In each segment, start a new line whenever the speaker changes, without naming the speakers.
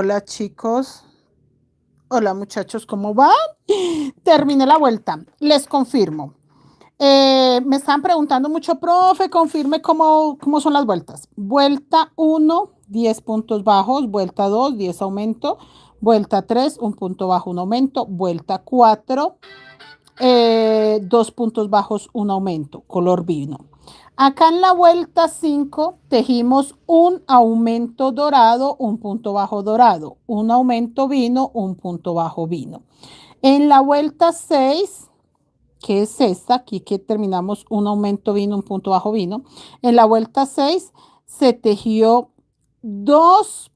Hola chicos, hola muchachos, ¿cómo van? Terminé la vuelta, les confirmo. Me están preguntando mucho, profe, confirme cómo son las vueltas. Vuelta uno, 10 puntos bajos, vuelta 2, 10 aumento, vuelta 3, un punto bajo, un aumento, vuelta 4, 2 puntos bajos, un aumento, color vino. Acá en la vuelta 5 tejimos un aumento dorado, un punto bajo dorado, un aumento vino, un punto bajo vino. En la vuelta 6, que es esta, aquí que terminamos un aumento vino, un punto bajo vino, en la vuelta 6 se tejió dos,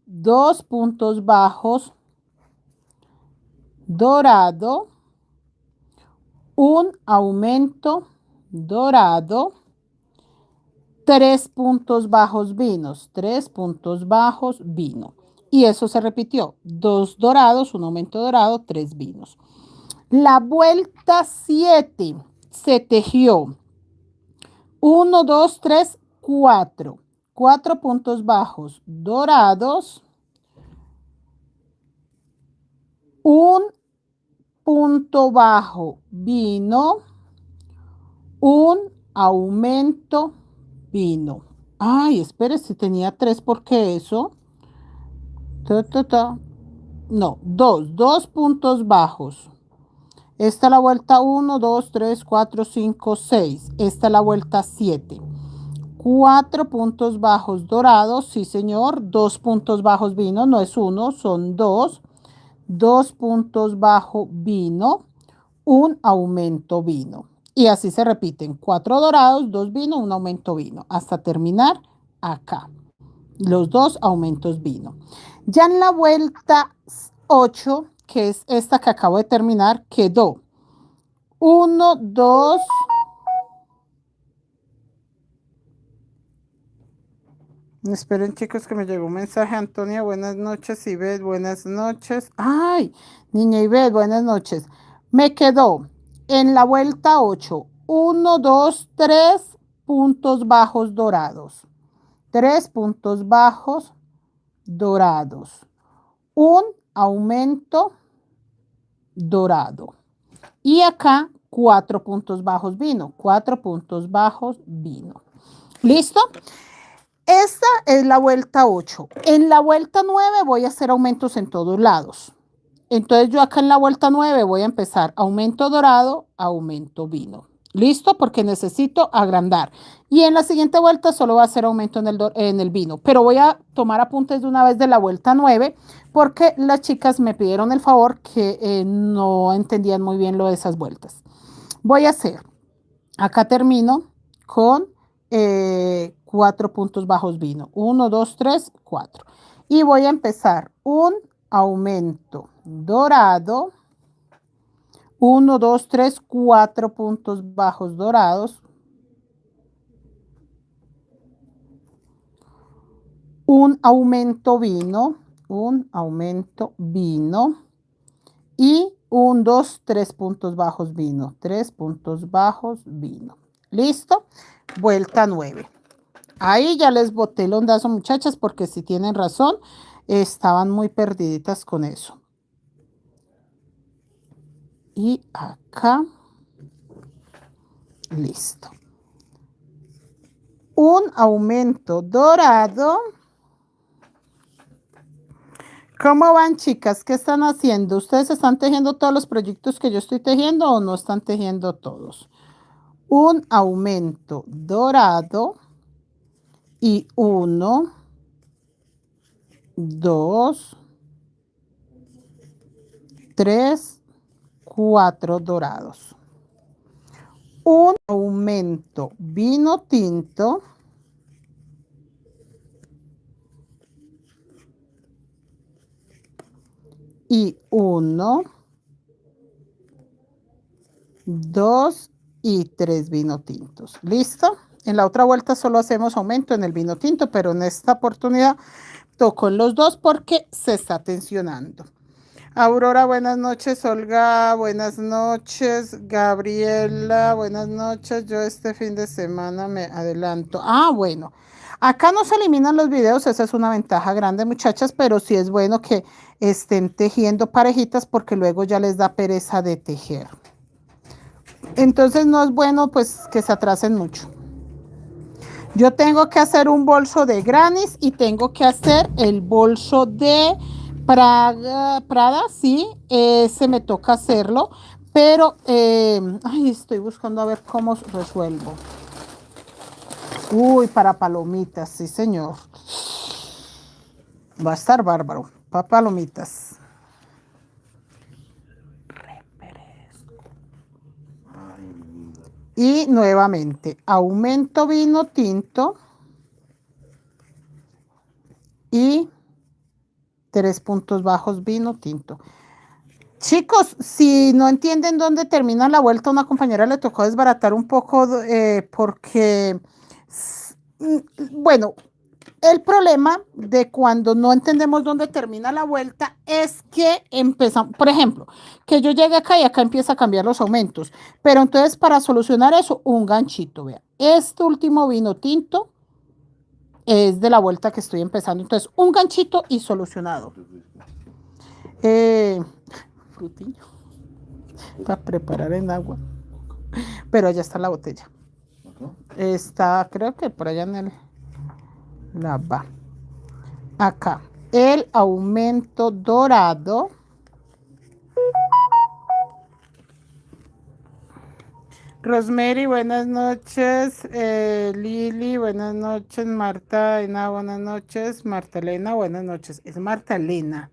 dos puntos bajos dorado, un aumento dorado, 3 puntos bajos vinos, 3 puntos bajos vino. Y eso se repitió, 2 dorados, un aumento dorado, 3 vinos. La vuelta 7 se tejió 1, 2, 3, 4. 4 puntos bajos dorados, un punto bajo vino, un aumento vino. Ay, espere, si tenía 3, ¿por qué eso? Ta, ta, ta. No, 2 puntos bajos. Esta es la vuelta 1, 2, 3, 4, 5, 6. Esta es la vuelta 7. 4 puntos bajos dorados, sí señor. 2 puntos bajos vino, no es 1, son 2. 2 puntos bajo vino, un aumento vino. Y así se repiten, 4 dorados, 2 vino, un aumento vino, hasta terminar acá. Los 2 aumentos vino. Ya en la vuelta 8, que es esta que acabo de terminar, quedó 1, 2. Esperen chicos que me llegó un mensaje. Antonia, buenas noches. Ivette, buenas noches. Ay, niña Ivette, buenas noches. Me quedó en la vuelta 8, 1, 2, 3 puntos bajos dorados. 3 puntos bajos dorados. Un aumento dorado. Y acá 4 puntos bajos vino. 4 puntos bajos vino. ¿Listo? Esta es la vuelta 8. En la vuelta 9 voy a hacer aumentos en todos lados. Entonces yo acá en la vuelta 9 voy a empezar aumento dorado, aumento vino. ¿Listo? Porque necesito agrandar. Y en la siguiente vuelta solo va a hacer aumento en el vino. Pero voy a tomar apuntes de una vez de la vuelta 9 porque las chicas me pidieron el favor que no entendían muy bien lo de esas vueltas. Voy a hacer, acá termino con 4 puntos bajos vino. 1, 2, 3, 4. Y voy a empezar un aumento dorado. 1, 2, 3, 4 puntos bajos dorados. Un aumento vino. Un aumento vino. Y 1, 2, 3 puntos bajos vino. 3 puntos bajos vino. ¿Listo? Vuelta 9. Ahí ya les boté el ondazo, muchachas, porque si tienen razón, estaban muy perdiditas con eso. Y acá, listo. Un aumento dorado. ¿Cómo van, chicas? ¿Qué están haciendo? ¿Ustedes están tejiendo todos los proyectos que yo estoy tejiendo o no están tejiendo todos? Un aumento dorado y 1, 2, 3, 4 dorados. Un aumento vino tinto y 1, 2 y 3 vino tintos. ¿Listo? En la otra vuelta solo hacemos aumento en el vino tinto, pero en esta oportunidad toco en los dos porque se está tensionando. Aurora, buenas noches. Olga, buenas noches. Gabriela, buenas noches. Yo este fin de semana me adelanto. Ah, bueno. Acá no se eliminan los videos, esa es una ventaja grande, muchachas, pero sí es bueno que estén tejiendo parejitas porque luego ya les da pereza de tejer. Entonces no es bueno pues que se atrasen mucho. Yo tengo que hacer un bolso de Granny's y tengo que hacer el bolso de Prada, sí, ese me toca hacerlo, pero ay, estoy buscando a ver cómo resuelvo. Uy, para palomitas, sí señor. Va a estar bárbaro, para palomitas. Y nuevamente, aumento vino tinto y 3 puntos bajos vino tinto. Chicos, si no entienden dónde termina la vuelta, a una compañera le tocó desbaratar un poco porque, bueno, el problema de cuando no entendemos dónde termina la vuelta es que empezamos, por ejemplo, que yo llegue acá y acá empieza a cambiar los aumentos. Pero entonces para solucionar eso, un ganchito, vea. Este último vino tinto es de la vuelta que estoy empezando. Entonces, un ganchito y solucionado. Frutillo. Para preparar en agua. Pero allá está la botella. Está, creo que por allá en el lava. Acá. El aumento dorado. Rosemary, buenas noches. Lili, buenas noches. Marta Elena, buenas noches. Marta Elena, buenas noches. ¿Es Marta Elena?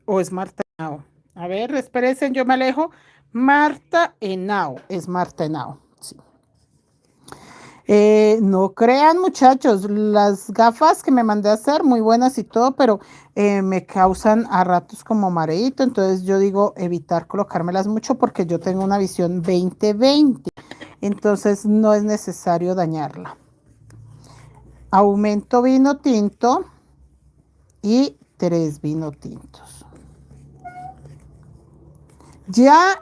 ¿O es Marta Henao? A ver, espérense, yo me alejo. Marta Henao. Es Marta Henao. Sí. No crean, muchachos, las gafas que me mandé a hacer, muy buenas y todo, pero me causan a ratos como mareíto, entonces yo digo evitar colocármelas mucho porque yo tengo una visión 20/20, entonces no es necesario dañarla. Aumento vino tinto y 3 vino tintos. Ya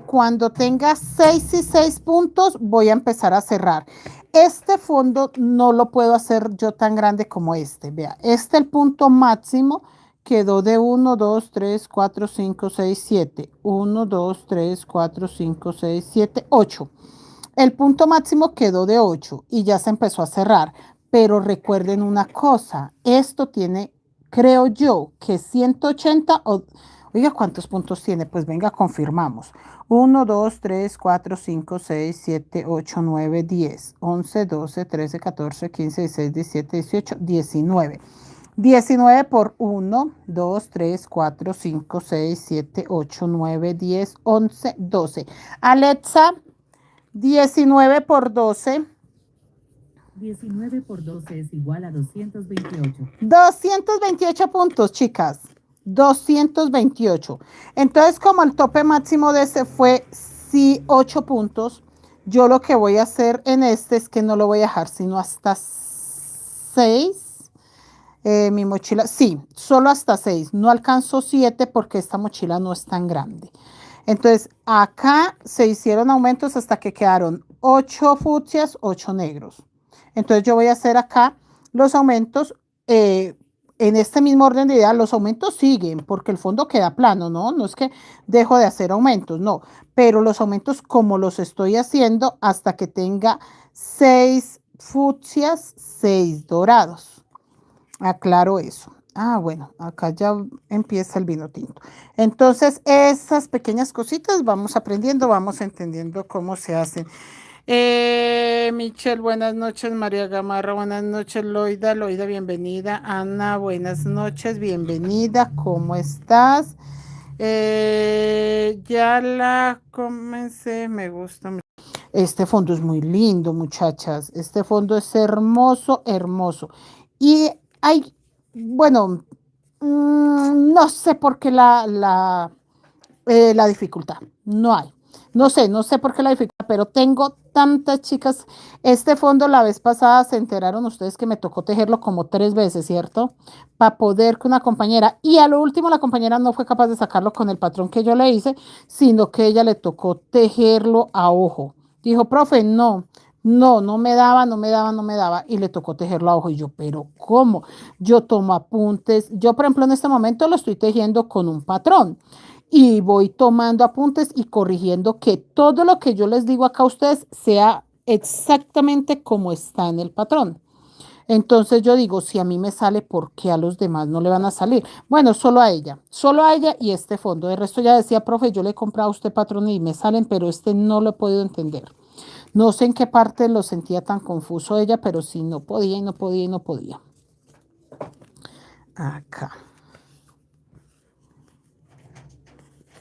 cuando tenga 6 y 6 puntos voy a empezar a cerrar. Este fondo no lo puedo hacer yo tan grande como este. Vea, el punto máximo quedó de 1, 2, 3, 4, 5, 6, 7. 1, 2, 3, 4, 5, 6, 7, 8. El punto máximo quedó de 8 y ya se empezó a cerrar. Pero recuerden una cosa, esto tiene, creo yo, que 180 o... Oiga, ¿cuántos puntos tiene? Pues venga, confirmamos. 1, 2, 3, 4, 5, 6, 7, 8, 9, 10, 11, 12, 13, 14, 15, 16, 17, 18, 19. 19 por 1, 2, 3, 4, 5, 6, 7, 8, 9, 10, 11, 12. Alexa, 19 por 12.
19 por 12 es igual a 228.
228 puntos, chicas. 228. Entonces, como el tope máximo de este fue sí 8 puntos, yo lo que voy a hacer en este es que no lo voy a dejar sino hasta 6. Mi mochila, sí, solo hasta 6. No alcanzo 7 porque esta mochila no es tan grande. Entonces, acá se hicieron aumentos hasta que quedaron 8 fucsias, 8 negros. Entonces, yo voy a hacer acá los aumentos. En este mismo orden de ideas, los aumentos siguen porque el fondo queda plano, ¿no? No es que dejo de hacer aumentos, no. Pero los aumentos como los estoy haciendo hasta que tenga 6 fucsias, 6 dorados. Aclaro eso. Ah, bueno, acá ya empieza el vino tinto. Entonces, esas pequeñas cositas vamos aprendiendo, vamos entendiendo cómo se hacen. Michelle, buenas noches. María Gamarra, buenas noches. Loida, bienvenida. Ana, buenas noches, bienvenida. ¿Cómo estás? Ya la comencé, me gusta. Este fondo es muy lindo, muchachas. Este fondo es hermoso, hermoso. Y hay, bueno, no sé por qué la dificultad. No hay. No sé por qué la dificultad, pero tengo tantas chicas. Este fondo la vez pasada se enteraron ustedes que me tocó tejerlo como 3 veces, ¿cierto? Para poder que una compañera, y a lo último la compañera no fue capaz de sacarlo con el patrón que yo le hice, sino que ella le tocó tejerlo a ojo. Dijo, profe, no, No me daba, no me daba, no me daba y le tocó tejerlo a ojo y yo, pero ¿cómo? Yo tomo apuntes, yo por ejemplo en este momento lo estoy tejiendo con un patrón y voy tomando apuntes y corrigiendo que todo lo que yo les digo acá a ustedes sea exactamente como está en el patrón. Entonces yo digo, si a mí me sale, ¿por qué a los demás no le van a salir? Bueno, solo a ella y este fondo. De resto ya decía, profe, yo le he comprado a usted patrón y me salen, pero este no lo he podido entender. No sé en qué parte lo sentía tan confuso ella, pero sí, no podía y no podía y no podía. Acá.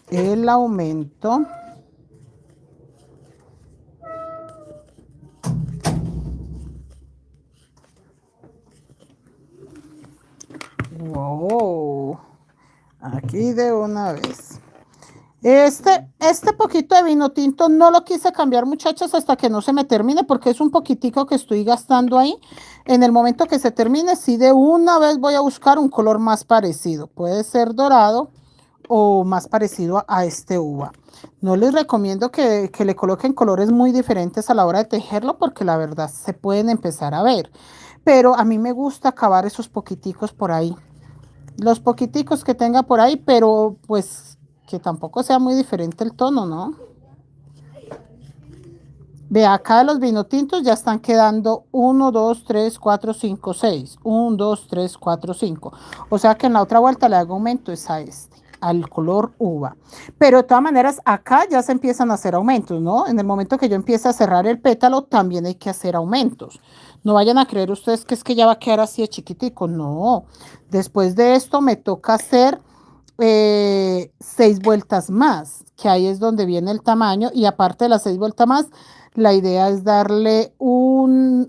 El aumento. Wow. Aquí de una vez. Este poquito de vino tinto no lo quise cambiar, muchachos, hasta que no se me termine, porque es un poquitico que estoy gastando ahí. En el momento que se termine, sí de una vez voy a buscar un color más parecido. Puede ser dorado o más parecido a este uva. No les recomiendo que le coloquen colores muy diferentes a la hora de tejerlo, porque la verdad se pueden empezar a ver. Pero a mí me gusta acabar esos poquiticos por ahí. Los poquiticos que tenga por ahí, pero pues que tampoco sea muy diferente el tono, ¿no? Vea, acá de los vino tintos ya están quedando 1, 2, 3, 4, 5, 6. 1, 2, 3, 4, 5. O sea que en la otra vuelta le hago aumento es a este, al color uva. Pero de todas maneras, acá ya se empiezan a hacer aumentos, ¿no? En el momento que yo empiece a cerrar el pétalo, también hay que hacer aumentos. No vayan a creer ustedes que es que ya va a quedar así de chiquitico. No. Después de esto me toca hacer 6 vueltas más, que ahí es donde viene el tamaño. Y aparte de las 6 vueltas más, la idea es darle una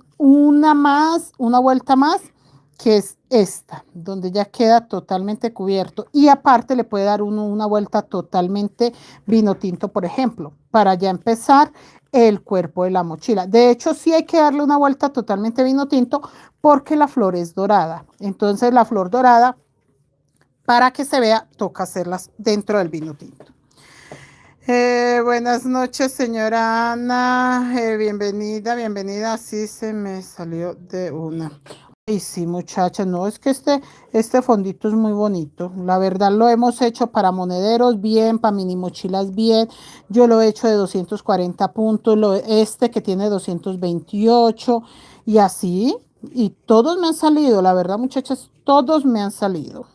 vuelta más, que es esta, donde ya queda totalmente cubierto. Y aparte le puede dar uno una vuelta totalmente vino tinto, por ejemplo, para ya empezar el cuerpo de la mochila. De hecho, sí hay que darle una vuelta totalmente vino tinto porque la flor es dorada. Entonces la flor dorada, para que se vea, toca hacerlas dentro del vino tinto. Buenas noches, señora Ana. Bienvenida, bienvenida. Sí, se me salió de una. Y sí, muchachas, no, es que este fondito es muy bonito. La verdad lo hemos hecho para monederos bien, para mini mochilas bien. Yo lo he hecho de 240 puntos, este que tiene 228 y así. Y todos me han salido, la verdad, muchachas, todos me han salido.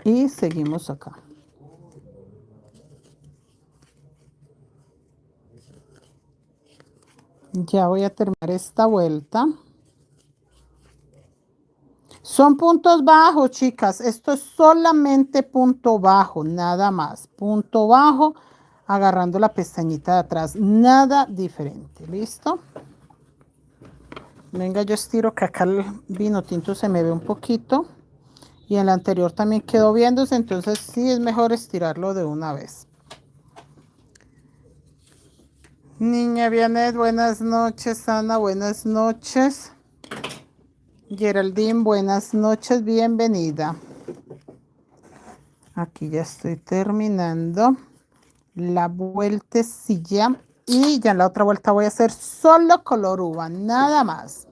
Y seguimos acá. Ya voy a terminar esta vuelta. Son puntos bajos, chicas. Esto es solamente punto bajo, nada más. Punto bajo, agarrando la pestañita de atrás. Nada diferente. ¿Listo? Venga, yo estiro que acá el vino tinto se me ve un poquito. Y en el anterior también quedó viéndose. Entonces sí es mejor estirarlo de una vez. Niña Vianet, buenas noches. Ana, buenas noches. Geraldine, buenas noches, bienvenida. Aquí ya estoy terminando la vueltecilla y ya en la otra vuelta voy a hacer solo color uva, nada más.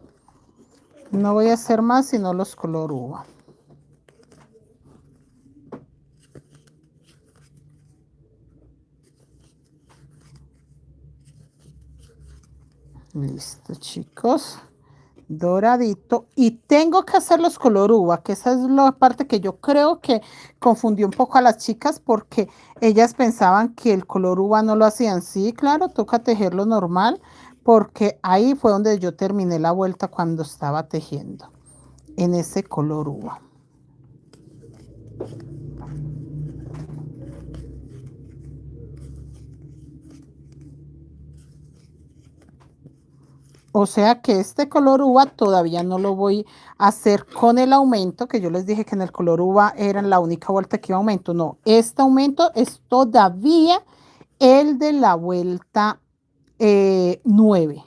No voy a hacer más sino los color uva. Listo, chicos. Doradito. Y tengo que hacer los color uva, que esa es la parte que yo creo que confundió un poco a las chicas porque ellas pensaban que el color uva no lo hacían. Sí, claro, toca tejerlo normal porque ahí fue donde yo terminé la vuelta cuando estaba tejiendo en ese color uva. O sea que este color uva todavía no lo voy a hacer con el aumento, que yo les dije que en el color uva era la única vuelta que iba aumento. No, este aumento es todavía el de la vuelta 9.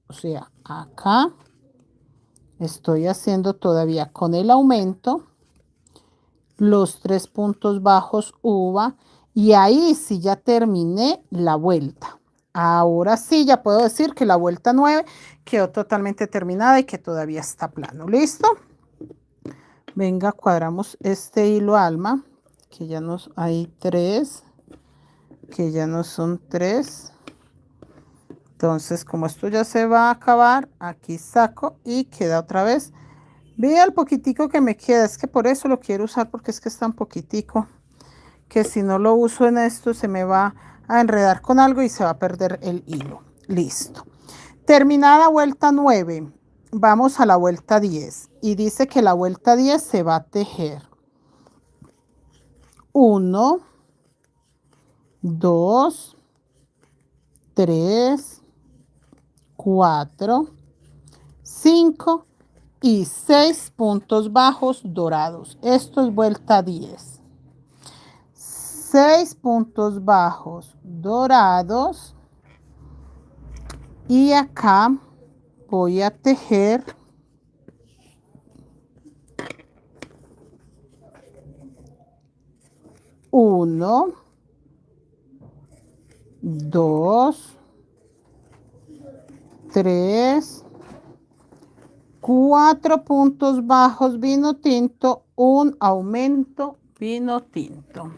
O sea, acá estoy haciendo todavía con el aumento los 3 puntos bajos uva y ahí sí ya terminé la vuelta. Ahora sí, ya puedo decir que la vuelta 9 quedó totalmente terminada y que todavía está plano. ¿Listo? Venga, cuadramos este hilo alma, que ya nos hay 3, que ya no son 3. Entonces, como esto ya se va a acabar, aquí saco y queda otra vez. Vea el poquitico que me queda, es que por eso lo quiero usar, porque es que es tan poquitico, que si no lo uso en esto se me va a enredar con algo y se va a perder el hilo. Listo. Terminada vuelta 9, vamos a la vuelta 10 y dice que la vuelta 10 se va a tejer 1, 2, 3, 4, 5 y 6 puntos bajos dorados. Esto es vuelta 10. 6 puntos bajos dorados y acá voy a tejer 1, 2, 3, 4 puntos bajos vino tinto, un aumento vino tinto.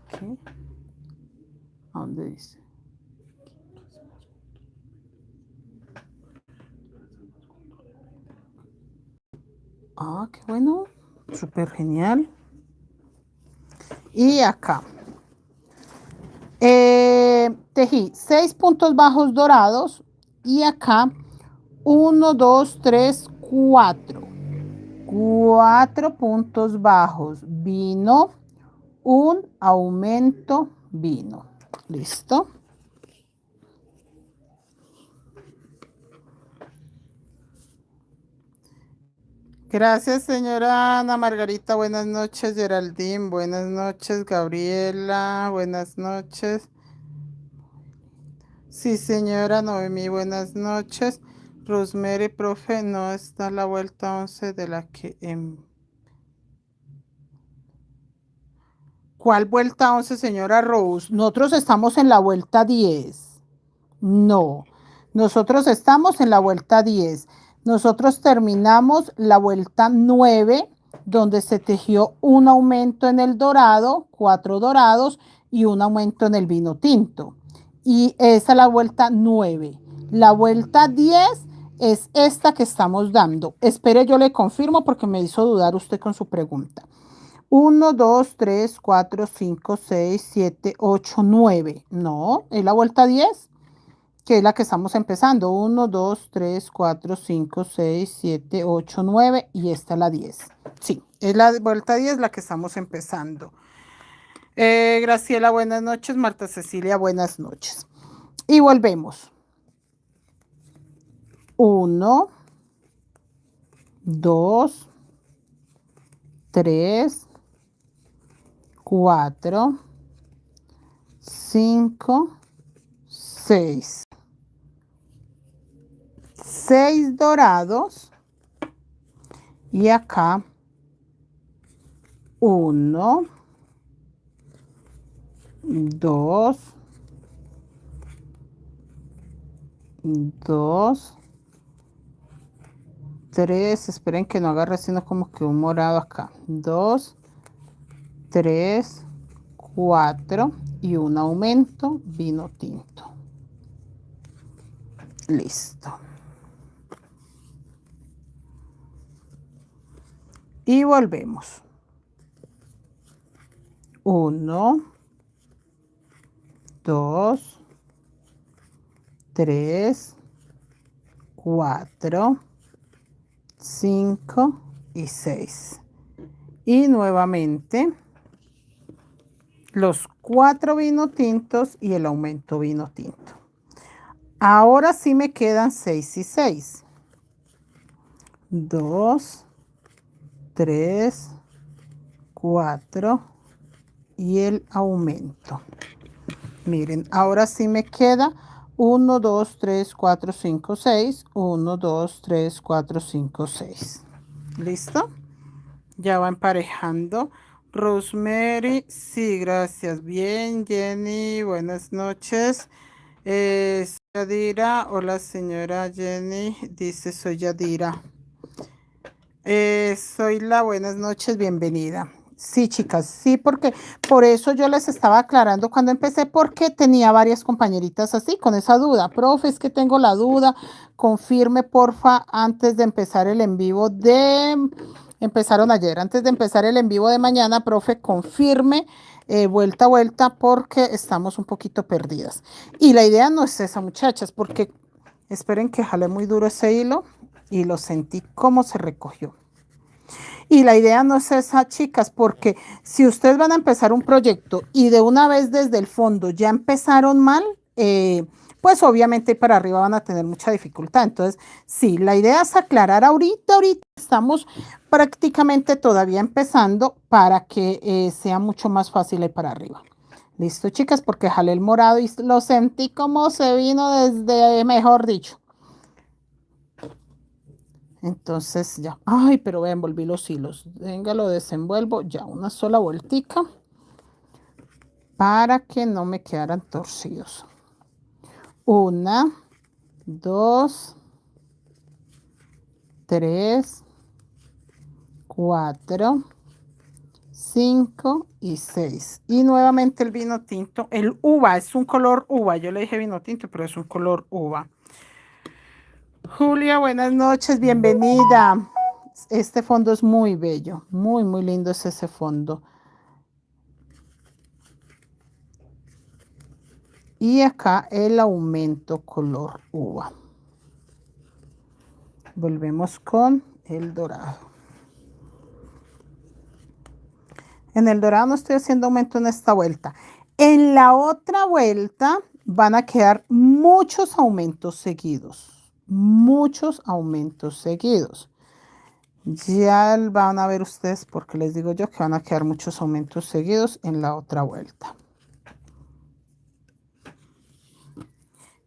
¿Qué? ¿A dónde dice? Ah, qué bueno, súper genial. Y acá tejí 6 puntos bajos dorados y acá 1, 2, 3, 4. 4 puntos bajos vino, un aumento vino. ¿Listo? Gracias, señora Ana Margarita. Buenas noches, Geraldine. Buenas noches, Gabriela. Buenas noches. Sí, señora Noemí. Buenas noches. Rosemary, profe, no está la vuelta 11 de la que... ¿Cuál vuelta 11, señora Rose? Nosotros estamos en la vuelta 10. No, nosotros estamos en la vuelta 10. Nosotros terminamos la vuelta 9, donde se tejió un aumento en el dorado, 4 dorados y un aumento en el vino tinto. Y esa es la vuelta 9. La vuelta 10 es esta que estamos dando. Espere, yo le confirmo porque me hizo dudar usted con su pregunta. 1, 2, 3, 4, 5, 6, 7, 8, 9. No, es la vuelta 10, que es la que estamos empezando. 1, 2, 3, 4, 5, 6, 7, 8, 9 y esta es la 10. Sí, es la vuelta 10 la que estamos empezando. Graciela, buenas noches. Marta Cecilia, buenas noches. Y volvemos. 1, 2, 3, 4, 5, 6. 6 dorados y acá 1, 2, 2, 3, esperen que no agarre sino como que un morado acá, 2, 3, 4 y un aumento vino tinto. Listo. Y volvemos. 1, 2, 3, 4, 5 y 6. Y nuevamente los 4 vino tintos y el aumento vino tinto. Ahora sí me quedan 6 y 6. 2, 3, 4 y el aumento. Miren, ahora sí me queda 1, 2, 3, 4, 5, 6. 1, 2, 3, 4, 5, 6. ¿Listo? Ya va emparejando. Rosemary, sí, gracias. Bien, Jenny, buenas noches. Soy Yadira, hola señora Jenny, dice soy Yadira. Soy la buenas noches, bienvenida. Sí, chicas, sí, porque por eso yo les estaba aclarando cuando empecé, porque tenía varias compañeritas así, con esa duda. Profe, es que tengo la duda, confirme porfa antes de empezar el en vivo empezaron ayer, antes de empezar el en vivo de mañana, profe, confirme vuelta a vuelta porque estamos un poquito perdidas. Y la idea no es esa, muchachas, porque esperen que jale muy duro ese hilo y lo sentí como se recogió. Y la idea no es esa, chicas, porque si ustedes van a empezar un proyecto y de una vez desde el fondo ya empezaron mal, pues obviamente para arriba van a tener mucha dificultad. Entonces, sí, la idea es aclarar ahorita estamos prácticamente todavía empezando para que sea mucho más fácil ir para arriba. Listo, chicas, porque jalé el morado y lo sentí como se vino desde, mejor dicho. Entonces ya, ay, pero vean, envolví los hilos. Venga, lo desenvuelvo ya una sola vueltica para que no me quedaran torcidos. Una, dos, tres, cuatro, cinco y seis. Y nuevamente el vino tinto, el uva, es un color uva. Yo le dije vino tinto, pero es un color uva. Julia, buenas noches, bienvenida. Este fondo es muy bello, muy lindo es ese fondo. Y acá el aumento color uva. Volvemos con el dorado. En el dorado no estoy haciendo aumento en esta vuelta. En la otra vuelta van a quedar muchos aumentos seguidos. Muchos aumentos seguidos. Ya van a ver ustedes porque les digo yo que van a quedar muchos aumentos seguidos en la otra vuelta.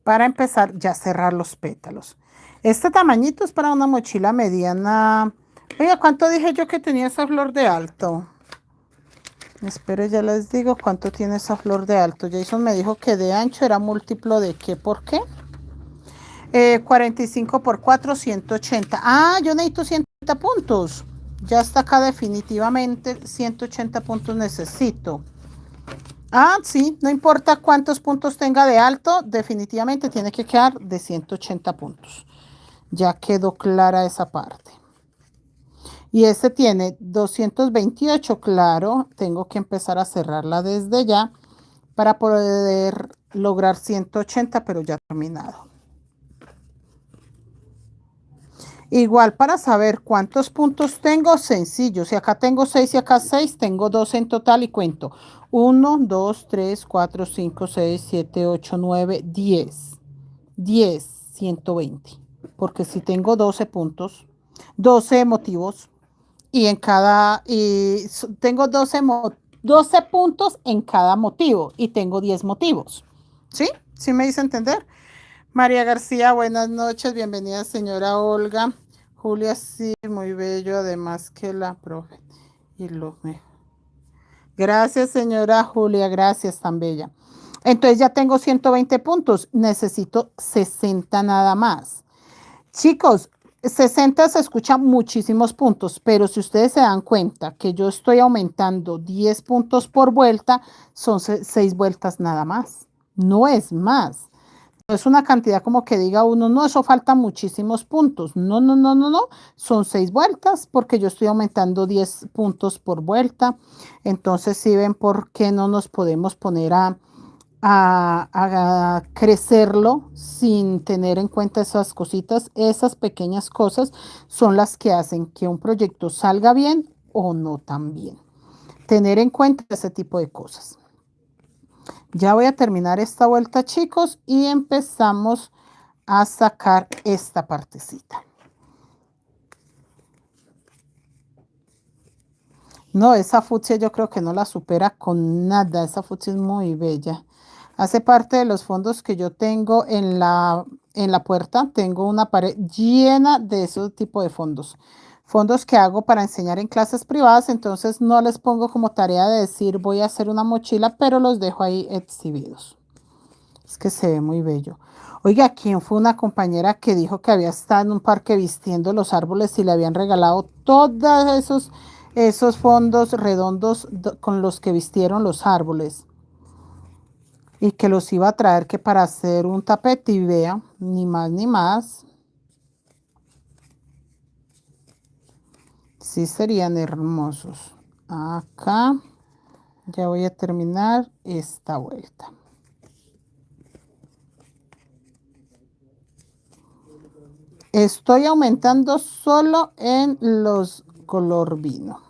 Para empezar ya a cerrar los pétalos. Este tamañito es para una mochila mediana. Oiga, ¿cuánto dije yo que tenía esa flor de alto? Espere, ya les digo cuánto tiene esa flor de alto. Jason me dijo que de ancho era múltiplo de qué, ¿por qué? 45 por 4, 180. Ah, yo necesito 180 puntos. Ya está acá definitivamente, 180 puntos necesito. Ah, sí, no importa cuántos puntos tenga de alto, definitivamente tiene que quedar de 180 puntos. Ya quedó clara esa parte. Y este tiene 228, claro, tengo que empezar a cerrarla desde ya para poder lograr 180, pero ya terminado. Igual para saber cuántos puntos tengo, sencillo. Si acá tengo 6 y acá 6, tengo 12 en total y cuento. 1, 2, 3, 4, 5, 6, 7, 8, 9, 10. 10, 120. Porque si tengo 12 puntos, 12 motivos, y en cada, tengo 12 puntos en cada motivo y tengo 10 motivos. ¿Sí? ¿Sí me hice entender? María García, buenas noches, bienvenida señora Olga. Julia, sí, muy bello, además que la profe. Y lo mejor. Gracias señora Julia, gracias, tan bella. Entonces ya tengo 120 puntos, necesito 60 nada más. Chicos, 60 se escuchan muchísimos puntos, pero si ustedes se dan cuenta que yo estoy aumentando 10 puntos por vuelta, son 6 vueltas nada más. No es más. No es una cantidad como que diga uno, no, eso falta muchísimos puntos. No, no, no, no, no. Son 6 vueltas porque yo estoy aumentando 10 puntos por vuelta. Entonces, si ven por qué no nos podemos poner a crecerlo sin tener en cuenta esas cositas, esas pequeñas cosas son las que hacen que un proyecto salga bien o no tan bien. Tener en cuenta ese tipo de cosas. Ya voy a terminar esta vuelta, chicos, y empezamos a sacar esta partecita. No, esa fucsia yo creo que no la supera con nada. Esa fucsia es muy bella. Hace parte de los fondos que yo tengo en la puerta. Tengo una pared llena de ese tipo de fondos. fondos que hago para enseñar en clases privadas, entonces no les pongo como tarea de decir voy a hacer una mochila, pero los dejo ahí exhibidos. Es que se ve muy bello. Oiga, ¿quién fue una compañera que dijo que había estado en un parque vistiendo los árboles y le habían regalado todos esos fondos redondos con los que vistieron los árboles? Y que los iba a traer que para hacer un tapete y vea, ni más ni más. Sí serían hermosos. Acá ya voy a terminar esta vuelta. Estoy aumentando solo en los color vino.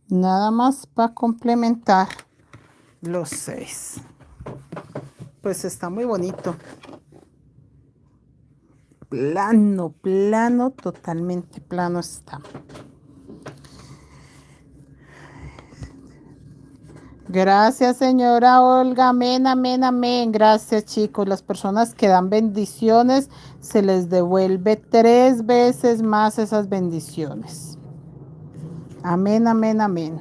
Nada más para complementar los 6. Pues está muy bonito. Plano, plano, totalmente plano está. Gracias, señora Olga. Amén, amén, amén. Gracias, chicos. Las personas que dan bendiciones, se les devuelve 3 veces más esas bendiciones. Amén, amén, amén.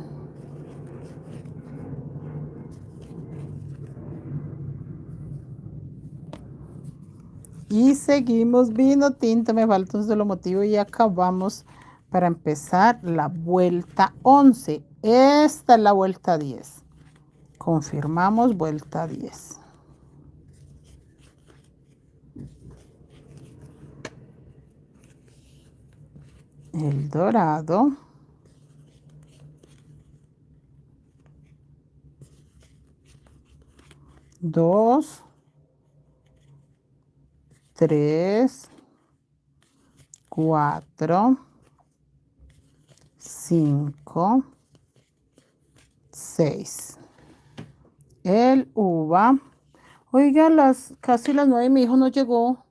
Y seguimos vino tinto. Me falta un solo motivo y acabamos para empezar la vuelta 11. Esta es la vuelta 10. Confirmamos vuelta 10. El dorado. Dos. 3, 4, 5, 6. El uva. Oiga, casi las 9, mi hijo no llegó.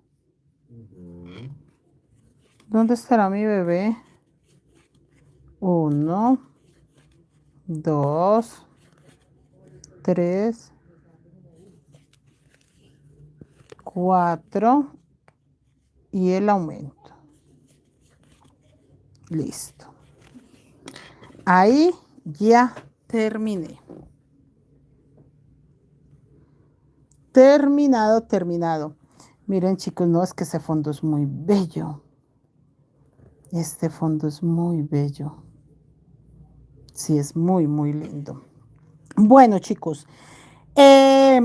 ¿Dónde estará mi bebé? 1, 2, 3, 4 y el aumento. Listo. Ahí ya terminé. Terminado, terminado. Miren, chicos, no, es que ese fondo es muy bello. Este fondo es muy bello. Sí, es muy, muy lindo. Bueno, chicos,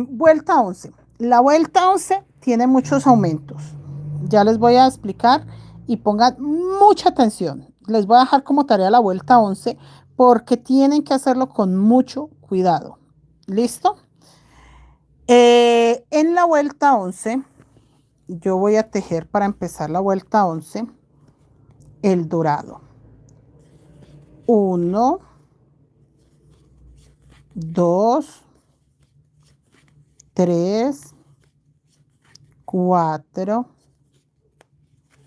vuelta 11. La vuelta 11 tiene muchos aumentos. Ya les voy a explicar y pongan mucha atención. Les voy a dejar como tarea la vuelta 11 porque tienen que hacerlo con mucho cuidado. ¿Listo? En la vuelta 11, yo voy a tejer para empezar la vuelta 11 el dorado. 1, 2, 3, 4,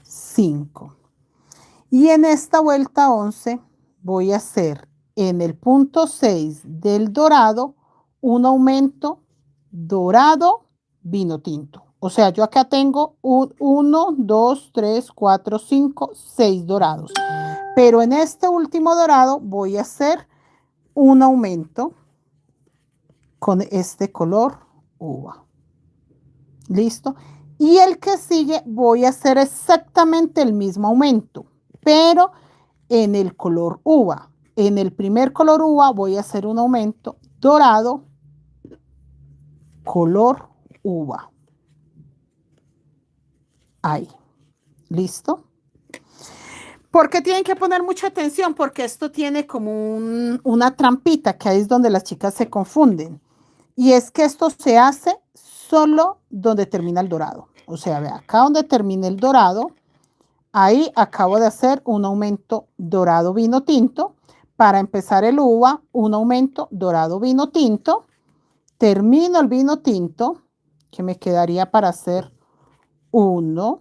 5. Y en esta vuelta 11 voy a hacer en el punto 6 del dorado un aumento dorado vino tinto. O sea, yo acá tengo 1, 2, 3, 4, 5, 6 dorados. Pero en este último dorado voy a hacer un aumento con este color uva. ¿Listo? Y el que sigue voy a hacer exactamente el mismo aumento, pero en el color uva. En el primer color uva voy a hacer un aumento dorado, color uva. Ahí. ¿Listo? ¿Por qué tienen que poner mucha atención? Porque esto tiene como una trampita, que ahí es donde las chicas se confunden. Y es que esto se hace solo donde termina el dorado. O sea, ve acá donde termina el dorado, ahí acabo de hacer un aumento dorado vino tinto. Para empezar el uva, un aumento dorado vino tinto. Termino el vino tinto, que me quedaría para hacer 1,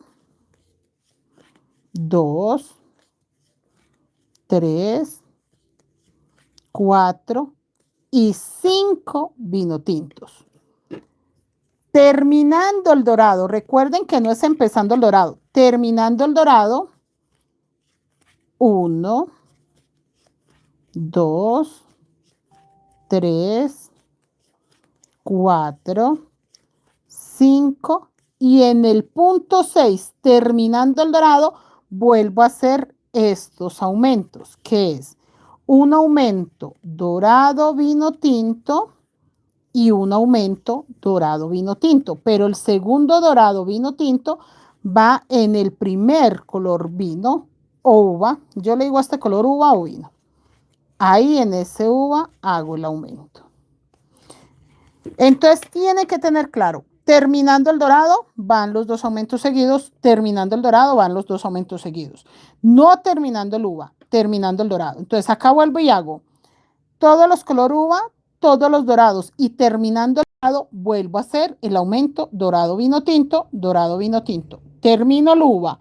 2, 3, 4 y 5 vino tintos. Terminando el dorado, recuerden que no es empezando el dorado, terminando el dorado, 1, 2, 3, 4, 5 y en el punto 6, terminando el dorado, vuelvo a hacer estos aumentos, que es un aumento dorado vino tinto y un aumento dorado vino tinto, pero el segundo dorado vino tinto va en el primer color vino o uva. Yo le digo a este color uva o vino. Ahí en ese uva hago el aumento. Entonces tiene que tener claro, terminando el dorado van los dos aumentos seguidos, terminando el dorado van los dos aumentos seguidos. No terminando el uva, terminando el dorado. Entonces acá vuelvo y hago todos los color uva, todos los dorados y terminando el dorado vuelvo a hacer el aumento dorado vino tinto, dorado vino tinto. Termino el uva,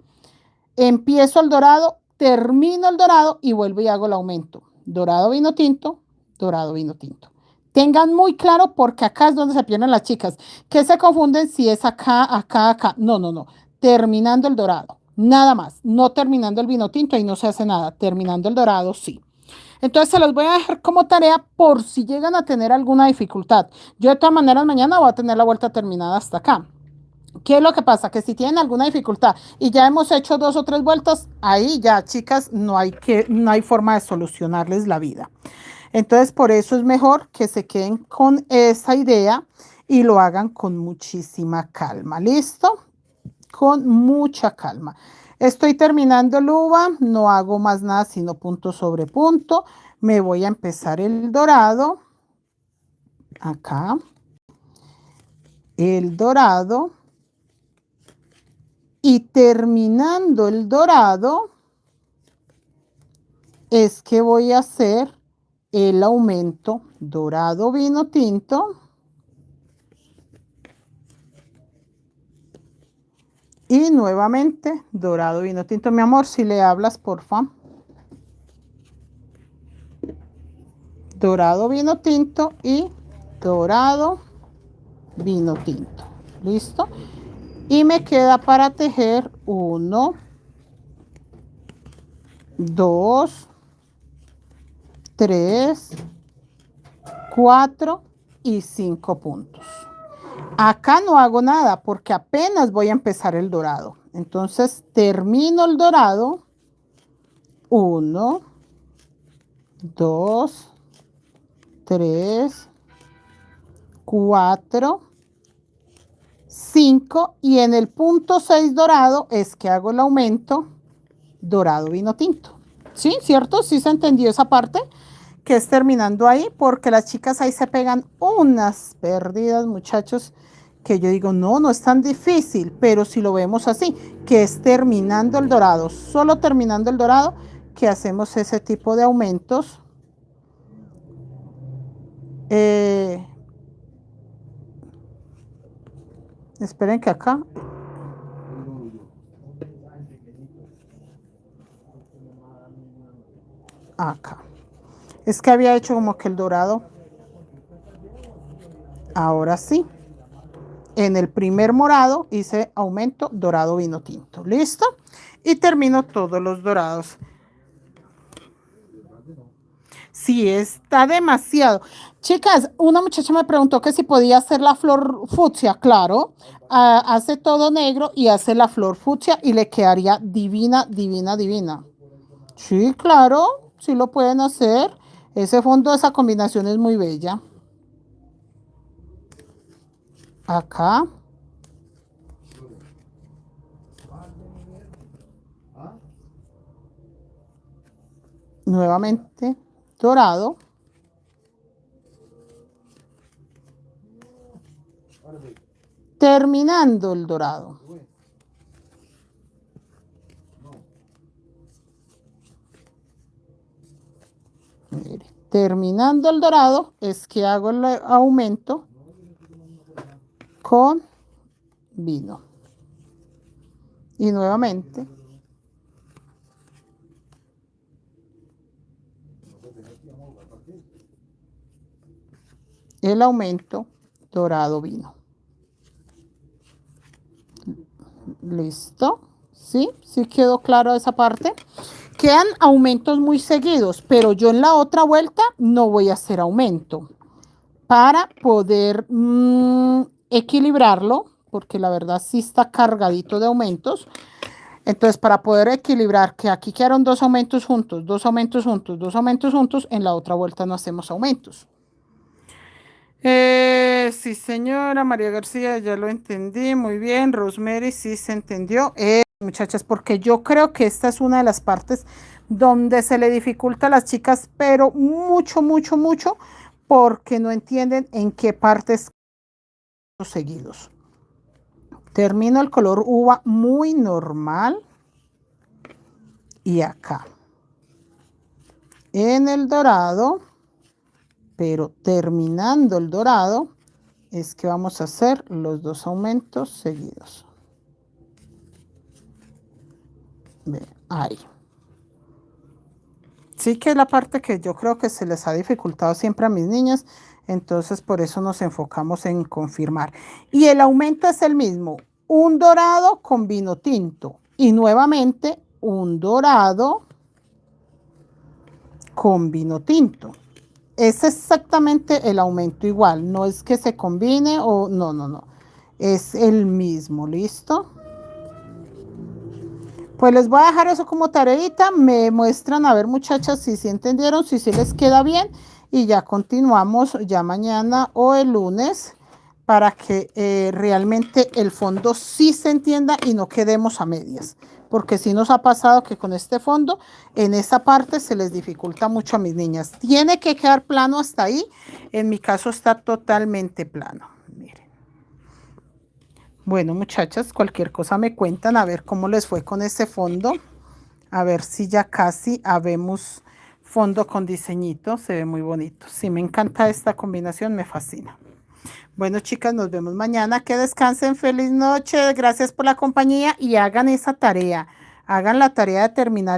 empiezo el dorado, termino el dorado y vuelvo y hago el aumento. Dorado vino tinto, dorado vino tinto. Tengan muy claro porque acá es donde se pierden las chicas, que se confunden si es acá, acá, acá. No, no, no. Terminando el dorado, nada más. No terminando el vino tinto y no se hace nada. Terminando el dorado, sí. Entonces se los voy a dejar como tarea por si llegan a tener alguna dificultad. Yo de todas maneras mañana voy a tener la vuelta terminada hasta acá. ¿Qué es lo que pasa? Que si tienen alguna dificultad y ya hemos hecho 2 o 3 vueltas, ahí ya, chicas, no hay forma de solucionarles la vida. Entonces, por eso es mejor que se queden con esa idea y lo hagan con muchísima calma. ¿Listo? Con mucha calma. Estoy terminando el uva, no hago más nada sino punto sobre punto. Me voy a empezar el dorado. Acá. El dorado. Y terminando el dorado, es que voy a hacer el aumento dorado vino tinto. Y nuevamente dorado vino tinto. Mi amor, si le hablas, porfa. Dorado vino tinto y dorado vino tinto. ¿Listo? Y me queda para tejer 1, 2, 3, 4 y 5 puntos. Acá no hago nada porque apenas voy a empezar el dorado. Entonces termino el dorado. 1, 2, 3, 4, 5 y en el punto 6 dorado es que hago el aumento dorado vino tinto. ¿Sí? ¿Cierto? ¿Sí se entendió esa parte? Que es terminando ahí porque las chicas ahí se pegan unas perdidas, muchachos, que yo digo, no, no es tan difícil, pero si lo vemos así, que es terminando el dorado, solo terminando el dorado, que hacemos ese tipo de aumentos. Esperen que acá. Acá. Es que había hecho como que el dorado. Ahora sí. En el primer morado hice aumento dorado vino tinto. ¿Listo? Y termino todos los dorados. Sí, está demasiado. Chicas, una muchacha me preguntó que si podía hacer la flor fucsia. Claro, hace todo negro y hace la flor fucsia y le quedaría divina, divina, divina. Sí, claro, sí lo pueden hacer. Ese fondo, esa combinación es muy bella. Acá. Nuevamente dorado. Terminando el dorado. Mire, terminando el dorado es que hago el aumento con vino. Y nuevamente el aumento dorado vino. Listo. ¿Sí? ¿Sí quedó claro esa parte? Quedan aumentos muy seguidos, pero yo en la otra vuelta no voy a hacer aumento para poder equilibrarlo, porque la verdad sí está cargadito de aumentos. Entonces, para poder equilibrar que aquí quedaron dos aumentos juntos, dos aumentos juntos, dos aumentos juntos, en la otra vuelta no hacemos aumentos. Sí, señora María García, ya lo entendí, muy bien. Rosemary, sí se entendió. Muchachas, porque yo creo que esta es una de las partes donde se le dificulta a las chicas, pero mucho, mucho, mucho, porque no entienden en qué partes seguidos. Termino el color uva muy normal y acá en el dorado, pero terminando el dorado es que vamos a hacer los dos aumentos seguidos. Ve, ahí. Sí que es la parte que yo creo que se les ha dificultado siempre a mis niñas, entonces por eso nos enfocamos en confirmar. Y el aumento es el mismo, un dorado con vino tinto y nuevamente un dorado con vino tinto. Es exactamente el aumento igual, no es que se combine o no, no, no. Es el mismo, ¿listo? Pues les voy a dejar eso como tareita, me muestran a ver muchachas si sí entendieron, si sí les queda bien y ya continuamos ya mañana o el lunes para que realmente el fondo sí se entienda y no quedemos a medias, porque sí nos ha pasado que con este fondo en esa parte se les dificulta mucho a mis niñas. Tiene que quedar plano hasta ahí, en mi caso está totalmente plano. Miren. Bueno, muchachas, cualquier cosa me cuentan a ver cómo les fue con ese fondo. A ver si ya casi habemos fondo con diseñito. Se ve muy bonito. Sí, me encanta esta combinación, me fascina. Bueno, chicas, nos vemos mañana. Que descansen. Feliz noche. Gracias por la compañía y hagan esa tarea. Hagan la tarea de terminar.